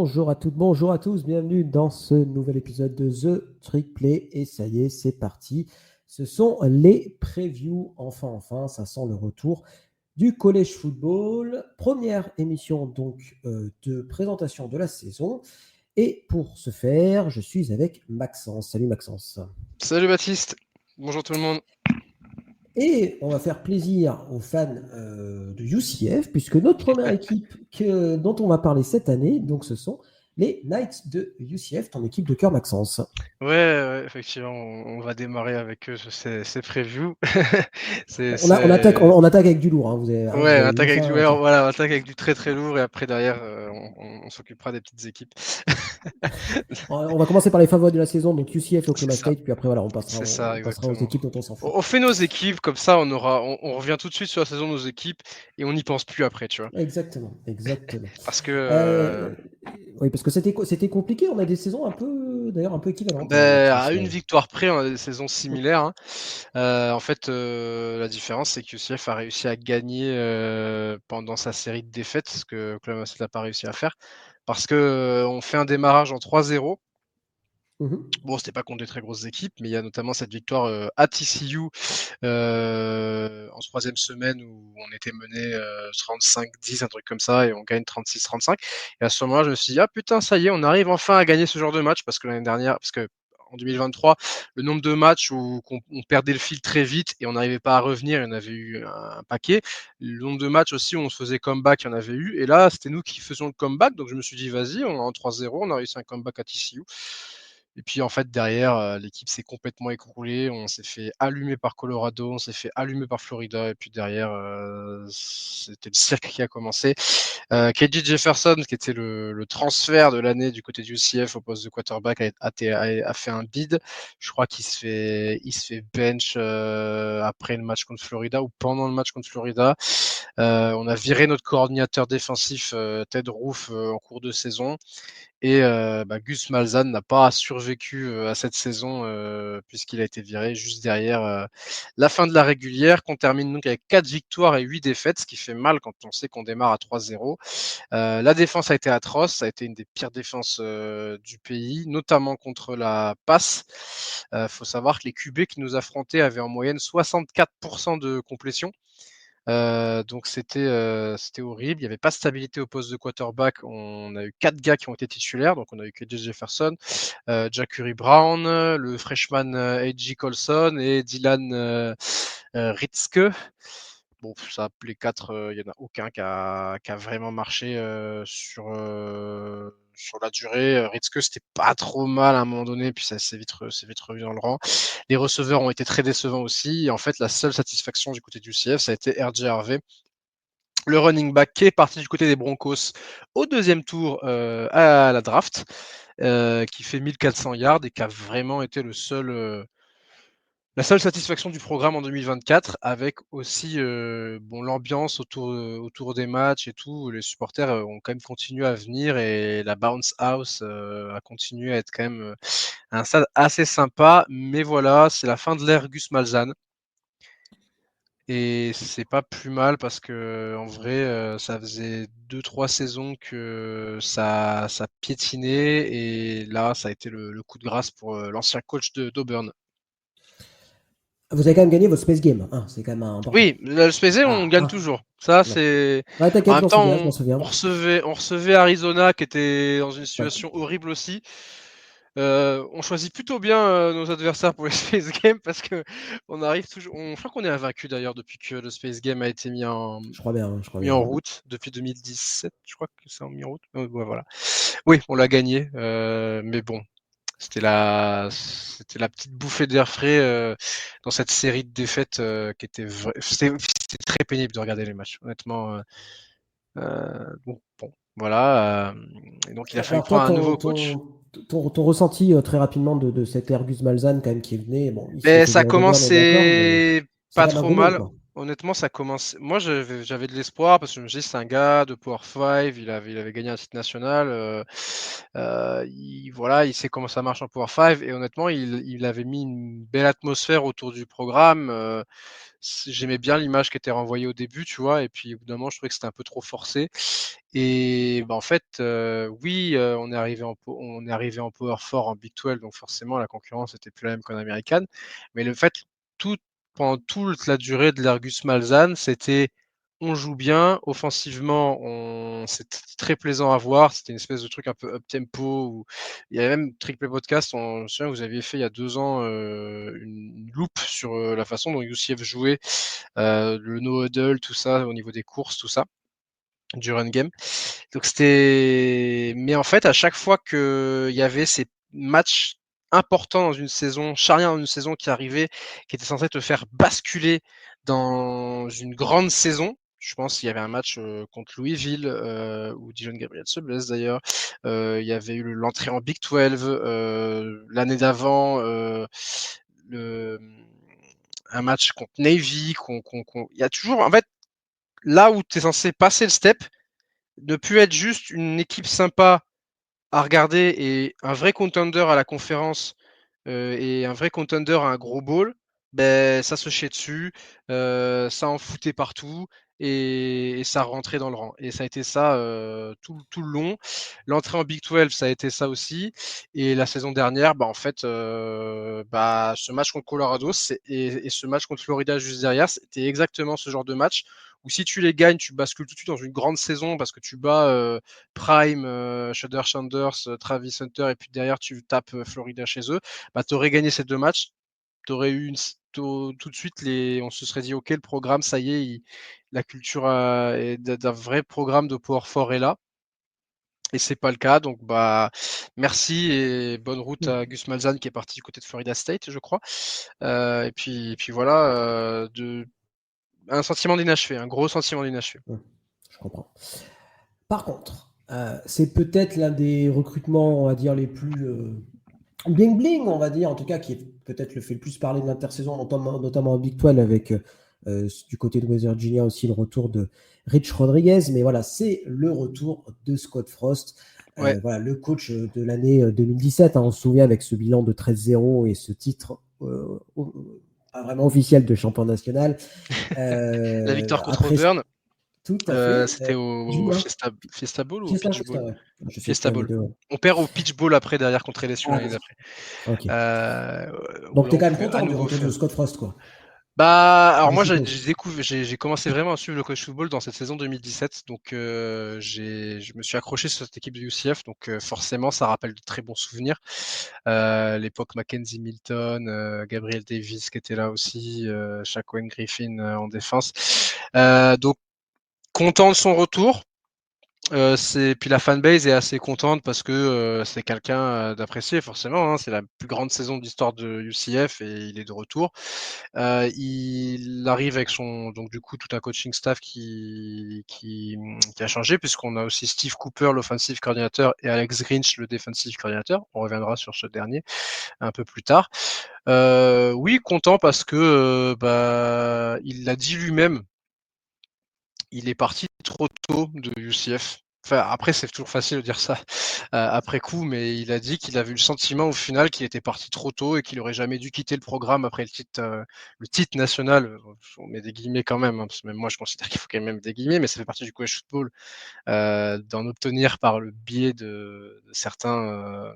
Bonjour à toutes, bonjour à tous, bienvenue dans ce nouvel épisode de The Trick Play. Et ça y est, c'est parti. Ce sont les previews. Enfin, ça sent le retour du collège football. Première émission donc de présentation de la saison. Et pour ce faire, je suis avec Maxence. Salut Maxence. Salut Baptiste, bonjour tout le monde. Et on va faire plaisir aux fans de UCF, puisque notre première équipe dont on va parler cette année, donc ce sont les Knights de UCF, ton équipe de cœur Maxence. Ouais, effectivement, on va démarrer avec eux, c'est prévu. On attaque avec du lourd, hein, vous Ouais, on avez attaque vu avec ça. du, ouais, voilà, on attaque avec du très très lourd et après derrière, on s'occupera des petites équipes. On va commencer par les favoris de la saison, donc UCF et C'est Oklahoma ça, State, puis après voilà, c'est on ça, passera aux exactement. équipes dont on s'en fout. On fait nos équipes, comme ça on revient tout de suite sur la saison de nos équipes et on n'y pense plus après, tu vois. Exactement. Parce que Euh, oui, parce que c'était compliqué. On a des saisons d'ailleurs un peu équivalentes avec à une UCF. victoire près, on a des saisons similaires, hein. En fait, la différence, c'est que UCF a réussi à gagner pendant sa série de défaites, ce que Oklahoma State n'a pas réussi à faire, parce que on fait un démarrage en 3-0. Mhm. Bon, c'était pas contre des très grosses équipes, mais il y a notamment cette victoire à TCU en troisième semaine où on était mené 35-10, un truc comme ça, et on gagne 36-35. Et à ce moment-là, je me suis dit, ah putain, ça y est, on arrive enfin à gagner ce genre de match, parce que l'année dernière, parce que en 2023, le nombre de matchs où on perdait le fil très vite et on n'arrivait pas à revenir, il y en avait eu un paquet. Le nombre de matchs aussi où on se faisait comeback, il y en avait eu. Et là, c'était nous qui faisions le comeback. Donc je me suis dit, vas-y, on est en 3-0, on a réussi un comeback à TCU. Et puis en fait derrière, l'équipe s'est complètement écroulée. On s'est fait allumer par Colorado, on s'est fait allumer par Florida, et puis derrière, c'était le cirque qui a commencé. KJ Jefferson, qui était le transfert de l'année du côté du UCF au poste de quarterback, a fait un bid. Je crois il se fait bench après le match contre Florida ou pendant le match contre Florida. On a viré notre coordinateur défensif Ted Roof en cours de saison. Et Gus Malzahn n'a pas survécu à cette saison puisqu'il a été viré juste derrière la fin de la régulière, qu'on termine donc avec 4 victoires et 8 défaites, ce qui fait mal quand on sait qu'on démarre à 3-0. La défense a été atroce, ça a été une des pires défenses du pays, notamment contre la passe. Faut savoir que les QB qui nous affrontaient avaient en moyenne 64% de complétion. Donc c'était horrible. Il n'y avait pas de stabilité au poste de quarterback. On a eu 4 gars qui ont été titulaires. Donc on a eu KJ Jefferson, Jacurry Brown, le freshman A.J. Colson et Dylan Ritzke. Bon, ça, les 4, il n'y en a aucun qui a vraiment marché sur la durée. Ritzke, c'était pas trop mal à un moment donné, puis ça s'est vite revu dans le rang. Les receveurs ont été très décevants aussi. Et en fait, la seule satisfaction du côté du CF, ça a été RJ Harvey, le running back qui est parti du côté des Broncos au deuxième tour à la draft, qui fait 1400 yards et qui a vraiment été la seule satisfaction du programme en 2024, avec aussi l'ambiance autour des matchs et tout. Les supporters ont quand même continué à venir et la bounce house a continué à être quand même un stade assez sympa. Mais voilà, c'est la fin de l'ère Gus Malzahn. Et c'est pas plus mal parce que en vrai, ça faisait 2-3 saisons que ça piétinait et là, ça a été le coup de grâce pour l'ancien coach d'Auburn. Vous avez quand même gagné votre Space Game, hein, c'est quand même important. Oui, le SPZ, on gagne Ah. toujours. Ça, Ouais, c'est. ouais, En t'inquiète, je même m'en temps, souviens, je m'en souviens. on recevait Arizona qui était dans une Ouais. situation horrible aussi. On choisit plutôt bien nos adversaires pour les Space Game parce que on arrive toujours. Je crois qu'on est invaincu d'ailleurs depuis que le Space Game a été Je crois mis bien. en route depuis 2017. Je crois que c'est en mis en route. Ouais, voilà. Oui, on l'a gagné, mais bon, c'était la petite bouffée d'air frais dans cette série de défaites qui était c'était très pénible de regarder les matchs, honnêtement. Bon, voilà. Et donc il a fallu Alors toi, prendre un nouveau coach. ton ressenti très rapidement de cet Ergus Malzahn quand même qui venait, bon, il s'était Mais fait ça virer d'Auburn, on est d'accord, mais commençait c'est pas quand même un trop gros nom, mal. quoi. Honnêtement, ça commence. Moi, j'avais de l'espoir parce que je me dis c'est un gars de Power 5, il avait gagné un titre national. Voilà, il sait comment ça marche en Power 5 et honnêtement, il avait mis une belle atmosphère autour du programme. j'aimais bien l'image qui était renvoyée au début, tu vois, et puis au bout d'un moment, je trouvais que c'était un peu trop forcé. Et bah, en fait, oui, on est arrivé en Power 4 en Big 12, donc forcément la concurrence était plus la même qu'en American. Mais le fait, tout, pendant toute la durée de l'Argus Malzahn, c'était on joue bien, offensivement, c'était très plaisant à voir. C'était une espèce de truc un peu up tempo. Il y avait même Triple Podcast, je me souviens, vous aviez fait il y a 2 ans une loupe sur la façon dont UCF jouait, le no-huddle, tout ça, au niveau des courses, tout ça, du run game. Donc c'était, mais en fait, à chaque fois qu'il y avait ces matchs importants dans une saison, charnières dans une saison qui arrivait, qui était censé te faire basculer dans une grande saison. Je pense qu'il y avait un match contre Louisville où Dylan Gabriel se blesse d'ailleurs. Il y avait eu l'entrée en Big 12 l'année d'avant. Le, un match contre Navy. Il y a toujours, en fait, là où tu es censé passer le step, ne plus être juste une équipe sympa à regarder et un vrai contender à la conférence et un vrai contender à un gros bowl, ben, ça se chiait dessus, ça en foutait partout et ça rentrait dans le rang. Et ça a été ça tout le long. L'entrée en Big 12, ça a été ça aussi. Et la saison dernière, bah, en fait, bah, ce match contre Colorado et ce match contre Florida juste derrière, c'était exactement ce genre de match où si tu les gagnes, tu bascules tout de suite dans une grande saison parce que tu bats Prime, Shedeur Sanders, Travis Hunter et puis derrière tu tapes Florida chez eux. Bah, tu aurais gagné ces 2 matchs, tu aurais eu tout de suite, on se serait dit, OK, le programme, ça y est, la culture d'un vrai programme de Power 4 est là. Et c'est pas le cas. Donc, bah, merci et bonne route à Gus Malzahn qui est parti du côté de Florida State, je crois. Et puis voilà, un sentiment d'inachevé, un gros sentiment d'inachevé. Je comprends. Par contre, c'est peut-être l'un des recrutements, on va dire, les plus bling bling, on va dire, en tout cas, qui est peut-être le fait le plus parler de l'intersaison, notamment en Big 12 avec du côté de West Virginia aussi le retour de Rich Rodriguez. Mais voilà, c'est le retour de Scott Frost. Ouais. Voilà, le coach de l'année 2017, hein, on se souvient avec ce bilan de 13-0 et ce titre pas vraiment officiel de champion national. La victoire contre Après, Auburn, tout à fait. c'était au Dis-moi. Fiesta Bowl ou au Fiesta, Peach Fiesta, Bowl? ouais. Je sais Fiesta pas les Bowl. deux. Ouais. On perd au Peach Bowl après, derrière contre LSU Ah, l'année d'après. ok. Où Donc, tu là, es on quand même pouvait à content du nouveau retour de faire. Scott Frost, quoi. Bah, alors Je moi, suppose. j'ai commencé vraiment à suivre le college football dans cette saison 2017, donc je me suis accroché sur cette équipe de UCF, donc forcément, ça rappelle de très bons souvenirs. L'époque Mackenzie Milton, Gabriel Davis qui était là aussi, Shaquem Griffin en défense. Donc content de son retour. Puis la fanbase est assez contente parce que c'est quelqu'un d'apprécié forcément. Hein, c'est la plus grande saison de l'histoire de UCF et il est de retour. Il arrive avec donc du coup tout un coaching staff qui a changé puisqu'on a aussi Steve Cooper, l'offensive coordinateur, et Alex Grinch, le defensive coordinateur. On reviendra sur ce dernier un peu plus tard. Oui, content parce que bah, il l'a dit lui-même. Il est parti trop tôt de UCF. Enfin, après, c'est toujours facile de dire ça après coup, mais il a dit qu'il avait eu le sentiment au final qu'il était parti trop tôt et qu'il aurait jamais dû quitter le programme après le titre national. On met des guillemets quand même, hein, parce que même moi, je considère qu'il faut quand même des guillemets, mais ça fait partie du college football d'en obtenir par le biais de certains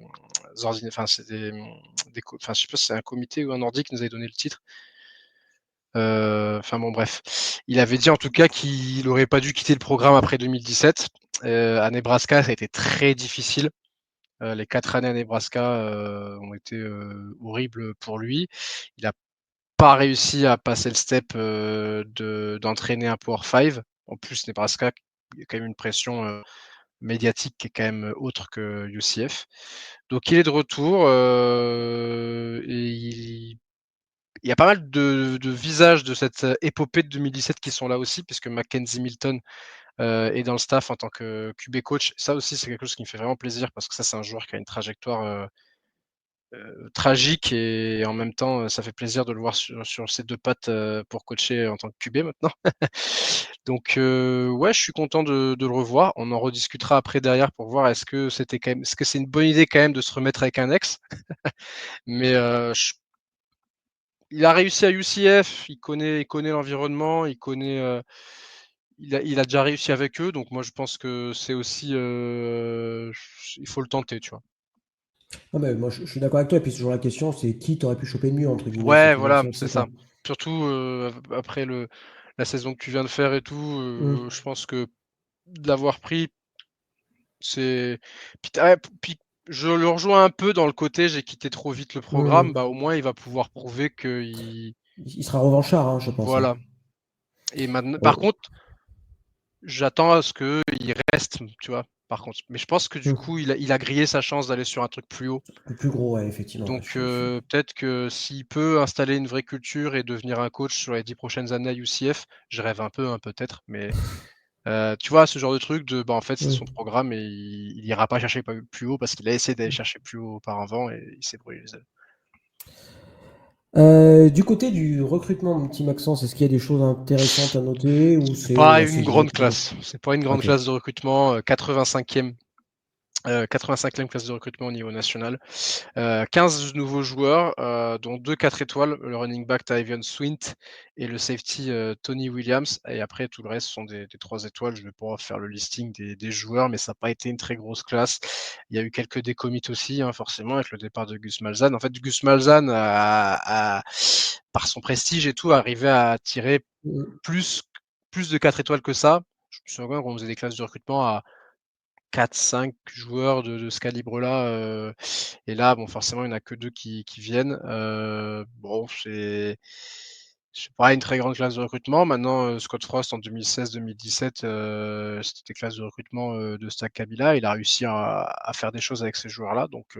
enfin, c'est enfin, je sais pas si c'est un comité ou un ordi qui nous avait donné le titre. Enfin bon, bref. Il avait dit en tout cas qu'il n'aurait pas dû quitter le programme après 2017. À Nebraska, ça a été très difficile. Les 4 années à Nebraska ont été horribles pour lui. Il n'a pas réussi à passer le step d'entraîner un Power 5. En plus, Nebraska, il y a quand même une pression médiatique qui est quand même autre que UCF. Donc il est de retour et il y a pas mal de visages de cette épopée de 2017 qui sont là aussi, puisque Mackenzie Milton est dans le staff en tant que QB coach. Ça aussi, c'est quelque chose qui me fait vraiment plaisir parce que ça, c'est un joueur qui a une trajectoire tragique et en même temps, ça fait plaisir de le voir sur ses 2 pattes pour coacher en tant que QB maintenant. Donc, ouais, je suis content de le revoir. On en rediscutera après derrière pour voir est-ce que c'est une bonne idée quand même de se remettre avec un ex. Mais il a réussi à UCF, il connaît l'environnement, il a déjà réussi avec eux, donc moi je pense que c'est aussi, il faut le tenter, tu vois. Non, mais moi, je suis d'accord avec toi. Et puis, c'est toujours la question, c'est qui t'aurais pu choper mieux, entre guillemets. Ouais, Cette voilà, question, c'est c'est ça. quoi? Surtout après la saison que tu viens de faire et tout, Mm. je pense que de l'avoir pris, c'est. Puis je le rejoins un peu dans le côté j'ai quitté trop vite le programme, Mm. bah au moins il va pouvoir prouver qu'il. Il sera revanchard, hein, je pense, hein. Voilà. Et maintenant, par On- contre, j'attends à ce qu'il reste, tu vois. Par contre, mais je pense que du mm. coup, il a grillé sa chance d'aller sur un truc plus haut. Le plus gros, ouais, effectivement. Ouais, Donc peut-être que s'il peut installer une vraie culture et devenir un coach sur les 10 prochaines années à UCF, je rêve un peu, hein, peut-être, mais tu vois, ce genre de truc de, bah, en fait, c'est son Mm. programme et il ira pas chercher plus haut parce qu'il a essayé d'aller chercher plus haut auparavant et il s'est brûlé les ailes. Du côté du recrutement, mon petit Maxence, est-ce qu'il y a des choses intéressantes à noter ou C'est c'est pas assez une gros grande pour nous? classe. C'est pas une grande Ok. classe de recrutement, 85e 85e classe de recrutement au niveau national. 15 nouveaux joueurs, dont 2 4 étoiles, le running back Tyvion Swint et le safety Tony Williams. Et après, tout le reste sont des 3 étoiles. Je vais pas faire le listing des joueurs, mais ça n'a pas été une très grosse classe. Il y a eu quelques décommits aussi, hein, forcément, avec le départ de Gus Malzahn. En fait, Gus Malzahn, par son prestige et tout, arrivait à tirer Mm. plus, plus de 4 étoiles que ça. Je me souviens qu'on faisait des classes de recrutement à 4-5 joueurs de ce calibre-là. Et là, bon, forcément, il n'y en a que 2 qui viennent. Bon, c'est pas une très grande classe de recrutement. Maintenant, Scott Frost en 2016-2017, c'était des classes de recrutement de Stack Kabila. Il a réussi à faire des choses avec ces joueurs-là. Donc,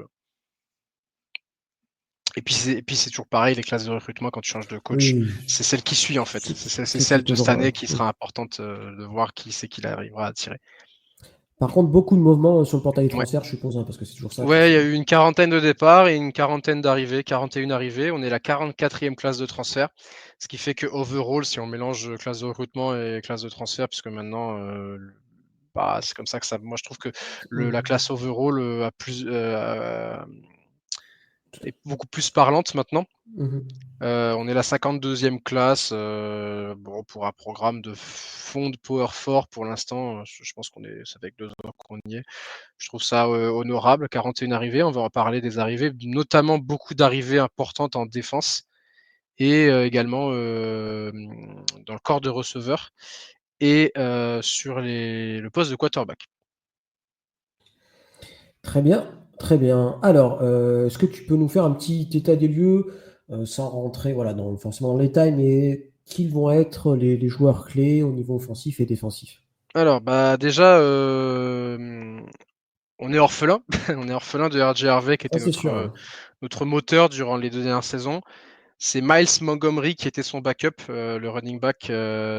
et puis c'est toujours pareil, les classes de recrutement quand tu changes de coach, Oui, c'est celle qui suit en fait. C'est c'est celle de cette toujours. année qui sera importante de voir qui c'est qu'il arrivera à attirer. Par contre, beaucoup de mouvements sur le portail des Ouais. transferts, je suppose, hein, parce que c'est toujours ça qui Ouais, il y a fait. eu une quarantaine de départs et une quarantaine d'arrivées, 41 arrivées. On est la 44e classe de transfert, ce qui fait que overall, si on mélange classe de recrutement et classe de transfert, puisque maintenant, bah, c'est comme ça que ça. Moi, je trouve que la Mm. classe overall est beaucoup plus parlante maintenant. Mhm. On est la 52e classe, bon, pour un programme de fond de Power 4 pour l'instant. Je pense qu'on est, ça fait que 2 ans qu'on y est. Je trouve ça honorable, 41 arrivées. On va en parler des arrivées, notamment beaucoup d'arrivées importantes en défense et également dans le corps de receveur et sur le poste de quarterback. Très bien, très bien. Alors, est-ce que tu peux nous faire un petit état des lieux, sans rentrer voilà, forcément dans les détails, mais qui vont être les joueurs clés au niveau offensif et défensif? Alors, bah déjà, on est orphelin. On est orphelin de RJ Harvey qui Ça, était c'est sûr, ouais. notre moteur durant les 2 dernières saisons. C'est Miles Montgomery qui était son backup, le running back.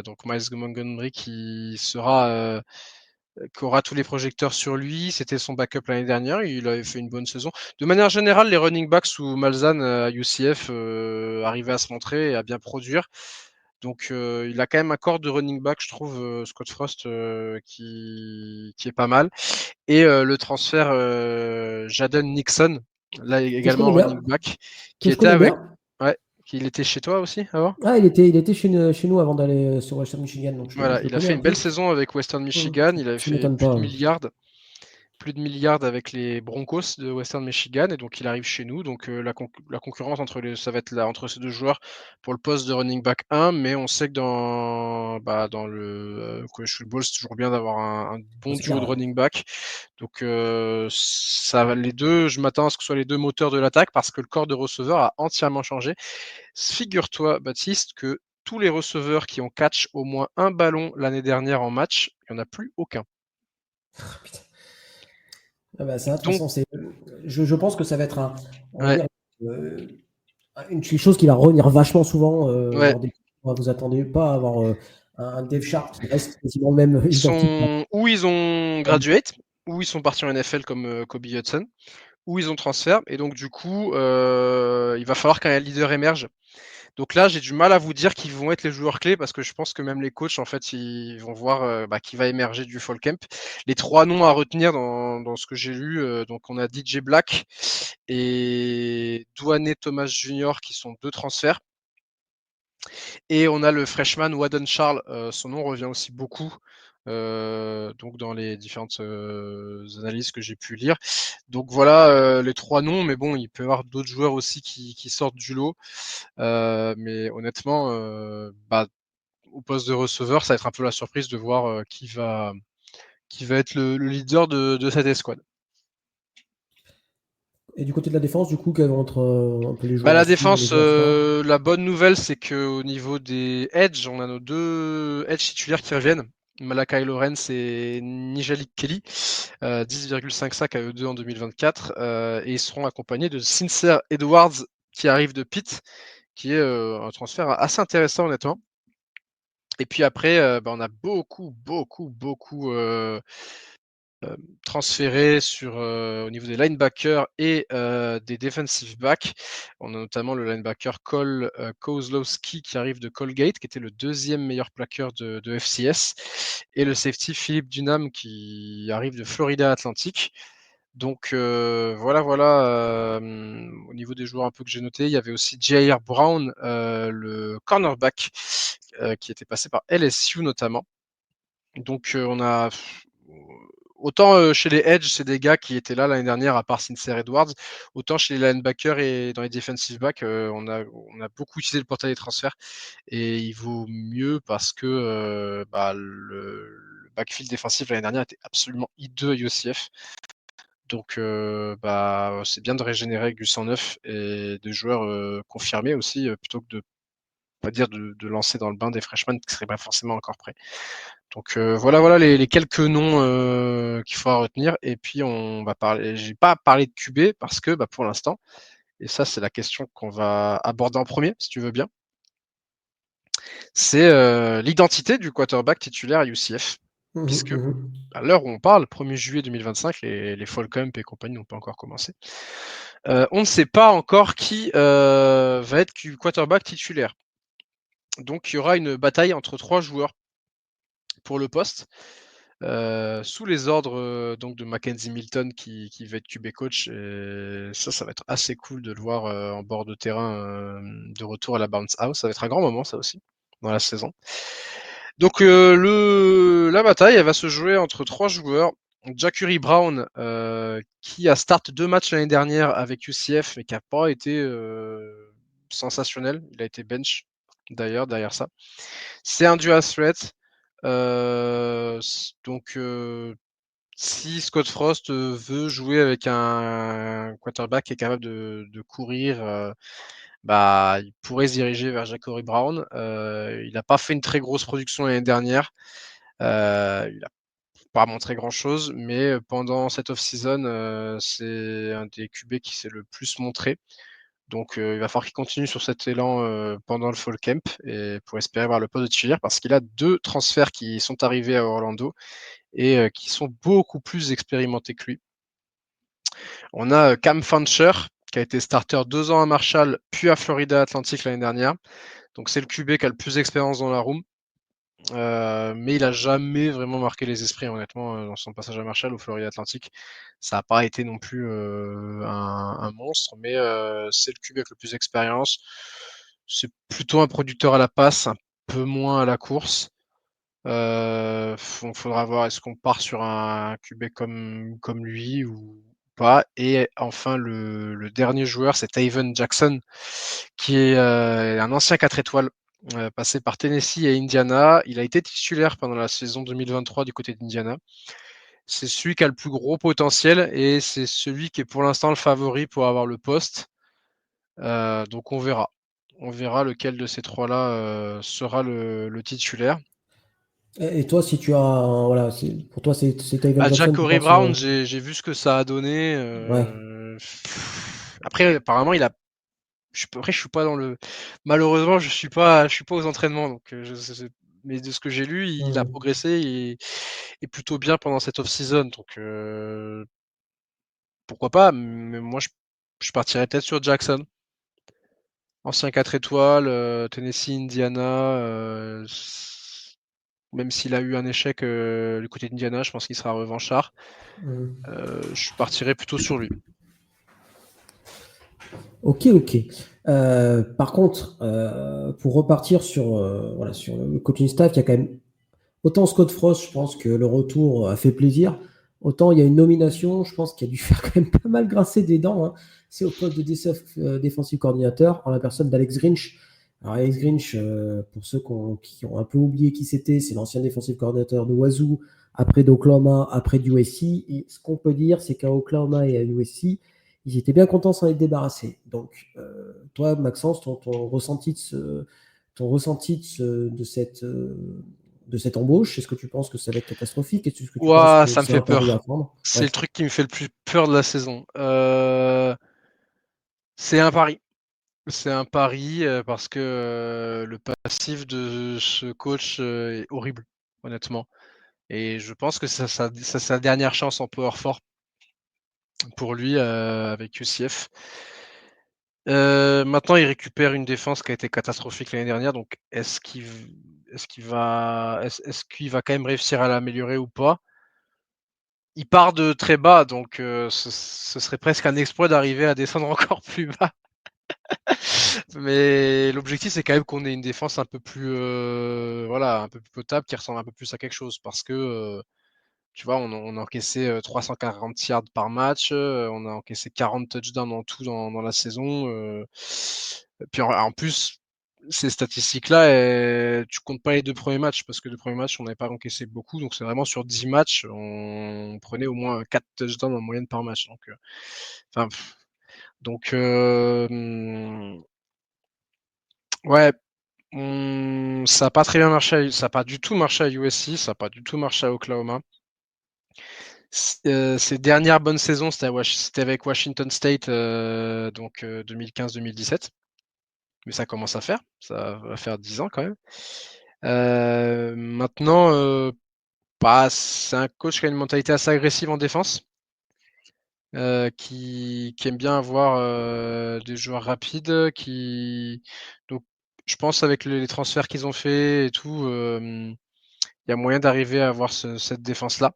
Donc Miles Montgomery qui aura tous les projecteurs sur lui. C'était son backup l'année dernière. Il avait fait une bonne saison. De manière générale, les running backs sous Malzahn à UCF arrivaient à se montrer et à bien produire. Donc il a quand même un corps de running back, je trouve, Scott Frost, qui est pas mal. Et le transfert Jadon Nixon, là Que je également connais running bien, back, qui que je était connais avec. bien. Ouais, il était chez toi aussi avant. Ah, il était chez nous avant d'aller sur Western Michigan, donc Voilà, je le il a connais fait un une belle peu. saison avec Western Hum, Michigan. Il avait ça fait m'étonne plus de pas. milliards. Plus de milliards avec les Broncos de Western Michigan et donc il arrive chez nous. Donc la concurrence ça va être là entre ces deux joueurs pour le poste de running back 1, mais on sait que dans le college football, c'est toujours bien d'avoir un Ah, bon c'est clair, duo de ouais. running back. Donc les deux, je m'attends à ce que ce soit les deux moteurs de l'attaque parce que le corps de receveur a entièrement changé. Figure-toi, Baptiste, que tous les receveurs qui ont catch au moins un ballon l'année dernière en match, il n'y en a plus aucun. Putain. Ah bah ça, de toute Donc, façon, je pense que ça va être on va ouais, dire, une chose qui va revenir vachement souvent ouais. lors des. Vous attendez pas à avoir un Dave Sharp qui reste quasiment le même identique. Ils ont graduate, ou ils sont partis en NFL comme Kobe Hudson, ou ils ont transfert. Et donc, du coup, il va falloir qu'un leader émerge. Donc là, j'ai du mal à vous dire qui vont être les joueurs clés parce que je pense que même les coachs, en fait, ils vont voir qui va émerger du Fall Camp. Les 3 noms à retenir dans ce que j'ai lu, donc on a DJ Black et Douane Thomas Jr. qui sont 2 transferts. Et on a le freshman Wadden Charles, son nom revient aussi beaucoup. Donc dans les différentes analyses que j'ai pu lire. Donc voilà les 3 noms, mais bon, il peut y avoir d'autres joueurs aussi qui sortent du lot. Mais honnêtement, au poste de receveur, ça va être un peu la surprise de voir qui va être le leader de cette escouade. Et du côté de la défense, du coup, quels vont être un peu les joueurs à La suivre, les défense, joueurs à voir? la bonne nouvelle, c'est qu'au niveau des edge, on a nos 2 edge titulaires qui reviennent. Malachi Lawrence et Nijalik Kelly, 10,5 sacs à eux deux en 2024, et ils seront accompagnés de Sincere Edwards qui arrive de Pitt, qui est un transfert assez intéressant honnêtement. Et puis après, on a beaucoup transféré au niveau des linebackers et des defensive backs. On a notamment le linebacker Cole Kozlowski qui arrive de Colgate, qui était le deuxième meilleur plaqueur de FCS, et le safety Philippe Dunham qui arrive de Florida Atlantic. Donc voilà, au niveau des joueurs un peu que j'ai noté, il y avait aussi Jair Brown, le cornerback, qui était passé par LSU notamment. Donc on a autant chez les edge, c'est des gars qui étaient là l'année dernière à part Sincere Edwards, autant chez les linebackers et dans les defensive backs, on a beaucoup utilisé le portail des transferts et il vaut mieux parce que le backfield défensif l'année dernière était absolument hideux à UCF. Donc c'est bien de régénérer avec du 109 et de joueurs confirmés aussi, plutôt que de pas dire de lancer dans le bain des freshmen qui seraient pas forcément encore prêts. Donc voilà les quelques noms qu'il faut retenir. Et puis on va parler. J'ai pas parlé de QB parce que pour l'instant, et ça c'est la question qu'on va aborder en premier, si tu veux bien, c'est l'identité du quarterback titulaire à UCF, puisque à l'heure où on parle, 1er juillet 2025, les Fall Camp et compagnie n'ont pas encore commencé. On ne sait pas encore qui va être quarterback titulaire. Donc il y aura une bataille entre 3 joueurs pour le poste. Sous les ordres donc de Mackenzie Milton qui va être QB coach. Et ça va être assez cool de le voir en bord de terrain de retour à la bounce house. Ça va être un grand moment ça aussi dans la saison. Donc la bataille elle va se jouer entre 3 joueurs. Jacurry Brown qui a start 2 matchs l'année dernière avec UCF mais qui n'a pas été sensationnel. Il a été bench d'ailleurs derrière ça. C'est un dual threat. Donc si Scott Frost veut jouer avec un quarterback qui est capable de courir, il pourrait se diriger vers Jacurry Brown. Il n'a pas fait une très grosse production l'année dernière. Il n'a pas montré grand-chose, mais pendant cette off-season, c'est un des QB qui s'est le plus montré. Donc il va falloir qu'il continue sur cet élan pendant le fall camp et pour espérer voir le poste de titulaire parce qu'il a 2 transferts qui sont arrivés à Orlando et qui sont beaucoup plus expérimentés que lui. On a Cam Fancher qui a été starter 2 ans à Marshall puis à Florida Atlantic l'année dernière. Donc c'est le QB qui a le plus d'expérience dans la room. Mais il a jamais vraiment marqué les esprits honnêtement dans son passage à Marshall ou Florida Atlantic. Ça n'a pas été non plus un monstre, mais c'est le QB avec le plus d'expérience. C'est plutôt un producteur à la passe, un peu moins à la course. Faudra voir est-ce qu'on part sur un QB comme lui ou pas. Et enfin le dernier joueur, c'est Taven Jackson, qui est un ancien 4 étoiles, passé par Tennessee et Indiana. Il a été titulaire pendant la saison 2023 du côté d'Indiana. C'est celui qui a le plus gros potentiel et c'est celui qui est pour l'instant le favori pour avoir le poste. Donc on verra. On verra lequel de ces trois-là sera le titulaire. Et toi, si tu as, voilà, pour toi, c'est Taven Jackson, tu Jackory penses, Brown, j'ai vu ce que ça a donné. ouais. Après, apparemment, après, je suis pas dans le. Malheureusement, je suis pas aux entraînements, donc mais de ce que j'ai lu, il a progressé et plutôt bien pendant cette off-season. Donc pourquoi pas, mais moi je partirais peut-être sur Jackson. Ancien 4 étoiles, Tennessee, Indiana, même s'il a eu un échec du côté d'Indiana, je pense qu'il sera revanchard. Je partirais plutôt sur lui. Ok, ok. Par contre, pour repartir sur, voilà, sur le coaching staff, il y a quand même autant Scott Frost, je pense que le retour a fait plaisir. Autant il y a une nomination, je pense qu'il a dû faire quand même pas mal grincer des dents, hein. C'est au poste de défensive coordinateur en la personne d'Alex Grinch. Alors Alex Grinch, pour ceux qui ont un peu oublié qui c'était, c'est l'ancien défensif coordinateur de Wazoo, après d'Oklahoma, après du USC. Et ce qu'on peut dire, c'est qu'à Oklahoma et à USC, ils étaient bien contents de s'en être débarrassés. Donc, toi, Maxence, ton ressenti de cette embauche, est-ce que tu penses que ça va être catastrophique? Est-ce que tu penses Ouah, que ça me c'est fait encore peur. à prendre? C'est Ouais. le truc qui me fait le plus peur de la saison. C'est un pari. C'est un pari parce que le passif de ce coach est horrible, honnêtement. Et je pense que c'est sa dernière chance en Power 4 pour lui avec UCF. Maintenant, il récupère une défense qui a été catastrophique l'année dernière. Donc, est-ce qu'il va quand même réussir à l'améliorer ou pas? Il part de très bas, donc ce serait presque un exploit d'arriver à descendre encore plus bas. Mais l'objectif, c'est quand même qu'on ait une défense un peu plus, voilà, un peu plus potable, qui ressemble un peu plus à quelque chose. Parce que, tu vois, on a encaissé 340 yards par match, on a encaissé 40 touchdowns en tout dans la saison. Puis en plus, ces statistiques-là, tu comptes pas les 2 premiers matchs, parce que les 2 premiers matchs, on n'avait pas encaissé beaucoup. Donc c'est vraiment sur 10 matchs, on prenait au moins 4 touchdowns en moyenne par match. Donc, enfin, donc ouais, ça n'a pas très bien marché, ça n'a pas du tout marché à USC, ça n'a pas du tout marché à Oklahoma. Ses dernières bonnes saisons, c'était avec Washington State, donc 2015-2017. Mais ça commence à faire, ça va faire 10 ans quand même. Maintenant, c'est un coach qui a une mentalité assez agressive en défense, qui aime bien avoir des joueurs rapides, donc je pense avec les transferts qu'ils ont fait et tout, il y a moyen d'arriver à avoir cette défense-là.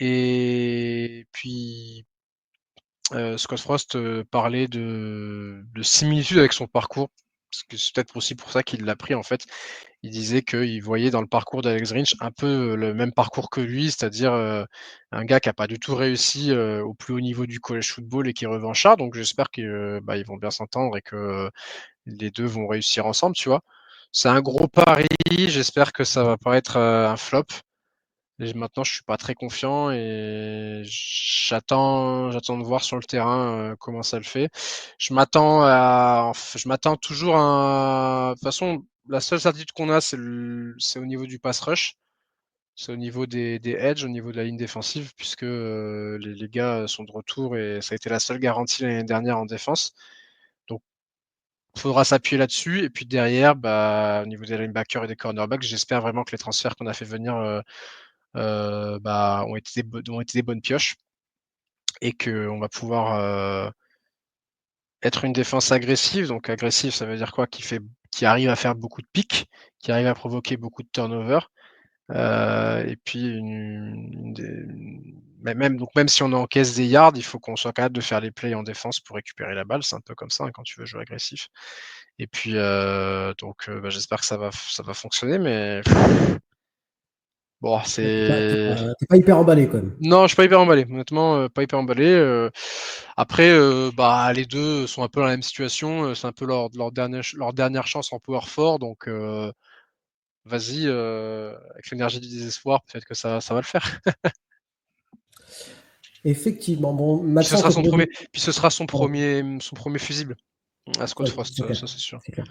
Et puis, Scott Frost parlait de similitudes avec son parcours, parce que c'est peut-être aussi pour ça qu'il l'a pris en fait. Il disait qu'il voyait dans le parcours d'Alex Grinch un peu le même parcours que lui, c'est-à-dire un gars qui n'a pas du tout réussi au plus haut niveau du college football et qui est revanchard. Donc j'espère qu'ils vont bien s'entendre et que les deux vont réussir ensemble, tu vois. C'est un gros pari, j'espère que ça va pas être un flop. Et maintenant, je suis pas très confiant et j'attends de voir sur le terrain comment ça le fait. Je m'attends toujours à. De toute façon, la seule certitude qu'on a, c'est au niveau du pass rush, c'est au niveau des edges, au niveau de la ligne défensive, puisque les gars sont de retour et ça a été la seule garantie l'année dernière en défense. Donc, il faudra s'appuyer là-dessus. Et puis derrière, au niveau des linebackers et des cornerbacks, j'espère vraiment que les transferts qu'on a fait venir ont été des bonnes pioches et qu'on va pouvoir être une défense agressive. Donc agressive, ça veut dire quoi? Qui arrive à faire beaucoup de pics, qui arrive à provoquer beaucoup de turnovers. Et puis même si on encaisse des yards, il faut qu'on soit capable de faire les plays en défense pour récupérer la balle. C'est un peu comme ça quand tu veux jouer agressif. Et puis j'espère que ça va fonctionner, mais bon, Ouais, c'est t'es pas hyper emballé quand même. non, je suis pas hyper emballé. Honnêtement, pas hyper emballé. Après, les deux sont un peu dans la même situation. C'est un peu leur dernière chance en Power 4. Donc, vas-y, avec l'énergie du désespoir, peut-être que ça va le faire. Effectivement. Bon, Puis ce Maxence, sera je te son propose de... premier, puis ce sera Pardon. son premier fusible à Scott Ouais, Frost, c'est clair. ça c'est sûr. C'est clair.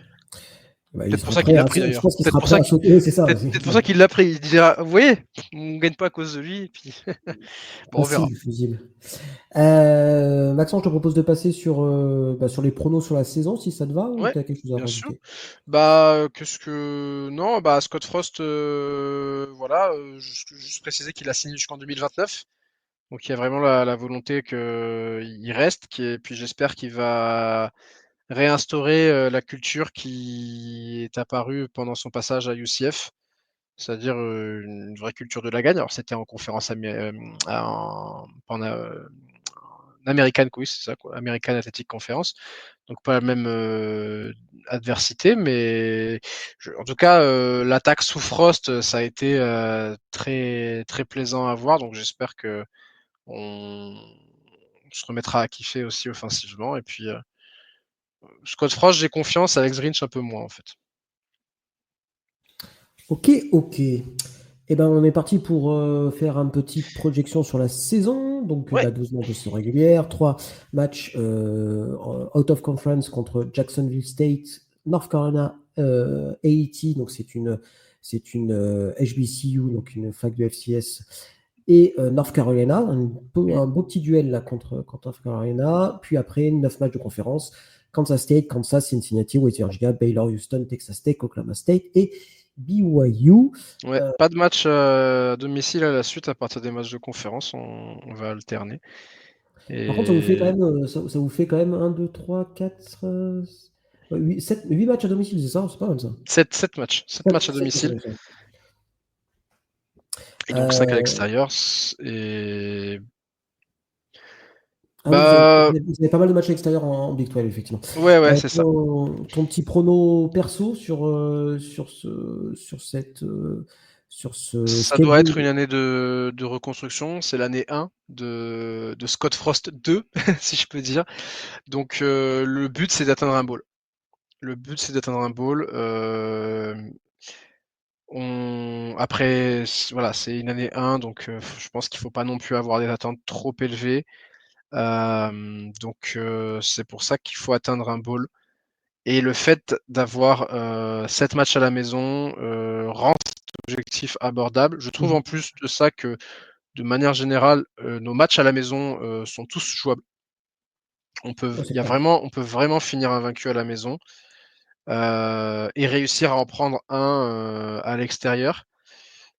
Bah, il Peut-être pour sera ça qu'il prêt l'a à, pris je d'ailleurs. pense qu'il sera prêt à sauter. Oui, c'est ça. Peut-être pour ça qu'il l'a pris. Il dira, vous voyez, on gagne pas à cause de lui. Et puis, bon, on verra. Possible, fusible. Maxence, je te propose de passer sur les pronos sur la saison, si ça te va, ou Ouais, tu as quelque chose à bien sûr. rajouter? Qu'est-ce que. Non, Scott Frost, voilà, juste préciser qu'il a signé jusqu'en 2029. Donc il y a vraiment la volonté qu'il reste, puis j'espère qu'il va réinstaurer la culture qui est apparue pendant son passage à UCF, c'est-à-dire une vraie culture de la gagne. Alors c'était en conférence pendant American, oui, c'est ça, quoi, American Athletic Conference. Donc pas la même adversité, mais en tout cas, l'attaque sous Frost, ça a été très, très plaisant à voir. Donc j'espère que on se remettra à kiffer aussi offensivement. Et puis Scott Frost, j'ai confiance, Alex Grinch un peu moins en fait. Ok, ok. Eh ben, on est parti pour faire une petite projection sur la saison. Donc, Ouais. 12 matchs de saison régulière, 3 matchs out of conference contre Jacksonville State, North Carolina AET, donc c'est une HBCU, donc une fac du FCS, et North Carolina, un beau petit duel là contre North Carolina. Puis après, 9 matchs de conférence, Kansas State, Kansas, Cincinnati, West Virginia, Baylor, Houston, Texas Tech, Oklahoma State et BYU. Ouais, pas de match à domicile à la suite à partir des matchs de conférence, on va alterner. Par contre, ça vous fait quand Et même, ça vous fait quand même 1, 2, 3, 4, 8 matchs à domicile, c'est ça? C'est pas mal ça. 7 matchs, 7 matchs à 7 matchs à domicile, domicile. et donc 5 à Euh, l'extérieur. Et ah oui, bah vous avez pas mal de matchs à l'extérieur en Big 12, effectivement. ouais, c'est ça. Ton petit prono perso sur ce Ça doit être une schedule. année de reconstruction. C'est l'année 1 de Scott Frost 2, si je peux dire. Donc le but, c'est d'atteindre un bowl. Le but, c'est d'atteindre un bowl. Après, voilà, c'est une année 1, donc je pense qu'il faut pas non plus avoir des attentes trop élevées. Donc c'est pour ça qu'il faut atteindre un bowl. Et le fait d'avoir 7 matchs à la maison rend cet objectif abordable. Je trouve en Mhm. plus de ça que, de manière générale, nos matchs à la maison sont tous jouables. Ouais, c'est clair. On peut vraiment finir invaincu à la maison et réussir à en prendre un à l'extérieur.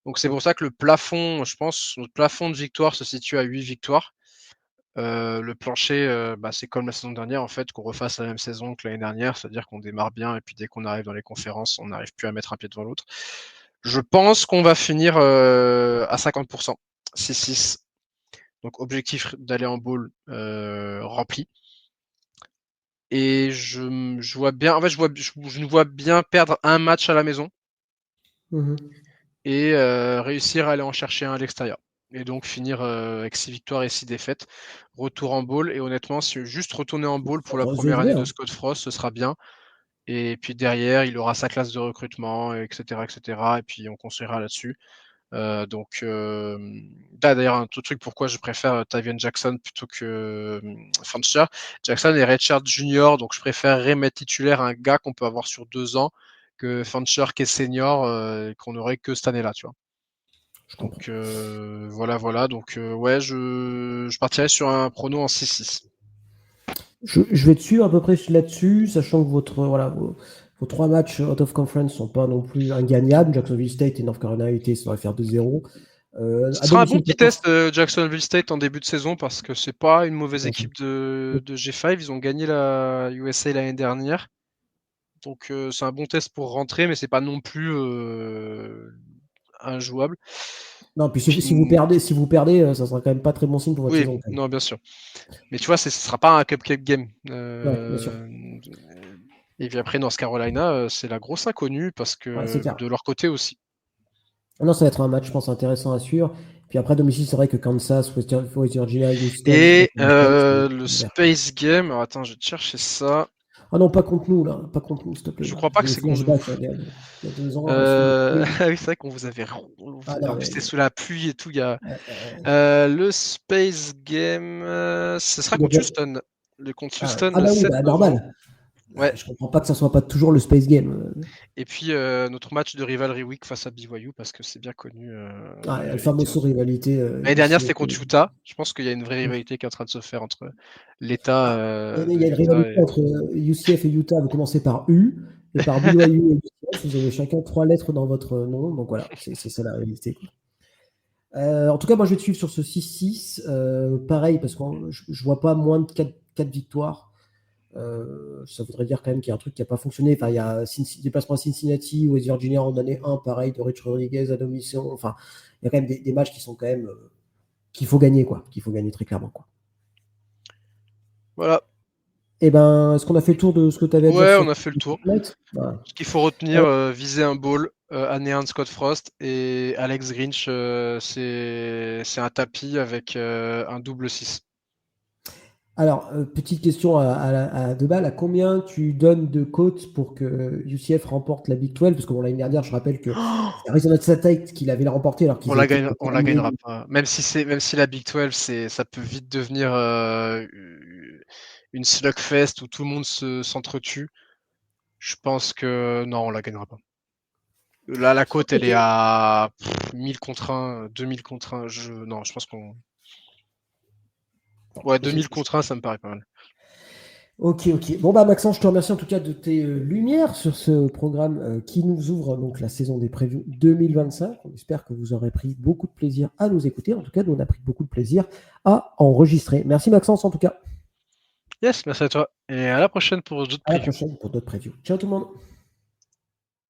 Donc c'est pour ça que le plafond, je pense, notre plafond de victoire se situe à 8 victoires. Le plancher, c'est comme la saison dernière, en fait, qu'on refasse la même saison que l'année dernière, c'est-à-dire qu'on démarre bien et puis dès qu'on arrive dans les conférences, on n'arrive plus à mettre un pied devant l'autre. Je pense qu'on va finir à 50%, 6-6. Donc objectif d'aller en bowl rempli. Et je vois bien, en fait, je nous vois bien perdre un match à la maison Mhm. et réussir à aller en chercher un à l'extérieur. Et donc finir avec 6 victoires et 6 défaites. Retour en bowl. Et honnêtement, si juste retourner en bowl pour la Ça se première année jouer, de hein. Scott Frost, ce sera bien. Et puis derrière, il aura sa classe de recrutement, etc., etc. Et puis on construira là-dessus. D'ailleurs, un autre truc pourquoi je préfère Tavian Jackson plutôt que Fancher. Jackson est redshirt junior, donc je préférerais mettre titulaire un gars qu'on peut avoir sur 2 ans que Fancher qui est senior et qu'on aurait que cette année-là, tu vois. Je comprends. Donc voilà. Donc ouais, je partirais sur un prono en 6-6. Je vais te suivre à peu près là-dessus, sachant que vos 3 matchs out of conference sont pas non plus ingagnables. Jacksonville State et North Carolina A&T, ça va faire 2-0. Ce À sera un bon domicile, petit test Jacksonville State en début de saison parce que c'est pas une mauvaise tout à fait. équipe de G5. Ils ont gagné la USA l'année dernière. Donc c'est un bon test pour rentrer, mais c'est pas non plus injouable. Non, puis Puis si vous perdez, ça sera quand même pas très bon signe pour votre oui, saison, quand même. non, bien sûr. Mais tu vois, ce sera pas un cupcake game. Ouais, bien sûr. Et puis après, North Carolina, c'est la grosse inconnue parce Ouais, c'est que clair. de leur côté aussi. Non, ça va être un match, je pense, intéressant à suivre. Puis après, à domicile, c'est vrai que Kansas, West Virginia, Houston, Et Oklahoma State, c'est le ouvert. Space Game, alors attends, je vais te chercher ça. Ah non, pas contre nous, là. Pas contre nous, s'il te plaît. Je Là. crois pas J'ai que des c'est contre vous. flashbacks, là, il y a 2 ans, sous la pluie. Ah oui, c'est vrai qu'on vous avait. Ah non, En plus, mais. c'était sous la pluie et tout. Euh, Le Space Game, ce sera donc, contre Houston. Le contre Houston le bah oui, 7 bah, novembre. normal. Ouais. Je comprends pas que ça soit pas toujours le Space Game. Et puis notre match de Rivalry Week face à BYU parce que c'est bien connu la Le rivalité famoso entre. rivalité L'année dernière ici. c'était contre Utah. Je pense qu'il y a une vraie rivalité qui est en train de se faire entre l'État Ah, il de y a une Utah rivalité et. entre UCF et Utah. Vous commencez par U et par BYU et UCF. Vous avez chacun 3 lettres dans votre nom. Donc voilà, c'est ça la réalité, quoi. En tout cas, moi je vais te suivre sur ce 6-6. Pareil, parce que je vois pas moins de 4 victoires. Ça voudrait dire quand même qu'il y a un truc qui n'a pas fonctionné. Enfin, il y a déplacement à Cincinnati, West Virginia en année 1, pareil, de Rich Rodriguez à domicile. Enfin, il y a quand même des matchs qui sont quand même qu'il faut gagner, quoi. Qu'il faut gagner très clairement, quoi. Voilà. Et ben, est-ce qu'on a fait le tour de ce que tu avais à dire Ouais, sur on a fait le tour. Fortnite? Voilà. Ce qu'il faut retenir, viser un ball, anéant Scott Frost et Alex Grinch, c'est un tapis avec un double 6. Alors, petite question à 2 balles. À combien tu donnes de cotes pour que UCF remporte la Big 12? Parce que bon, l'année dernière, je rappelle que c'est Arizona State qui l'avait remporté alors qu'ils étaient On la gagnera éliminés. pas. Même si la Big 12, ça peut vite devenir une slugfest où tout le monde s'entretue. Je pense que non, on la gagnera pas. Là, la cote, elle Ok, est à 1000 contre 1, 2000 contre 1. Non, je pense qu'on. Ouais, 2000 contre 1, ça me paraît pas mal. ok, ok. Bon, bah, Maxence, je te remercie en tout cas de tes lumières sur ce programme qui nous ouvre donc la saison des previews 2025. On espère que vous aurez pris beaucoup de plaisir à nous écouter. En tout cas, nous, on a pris beaucoup de plaisir à enregistrer. Merci, Maxence, en tout cas. Yes, merci à toi. Et à la prochaine pour d'autres À la previews. prochaine pour d'autres previews. Ciao, tout le monde.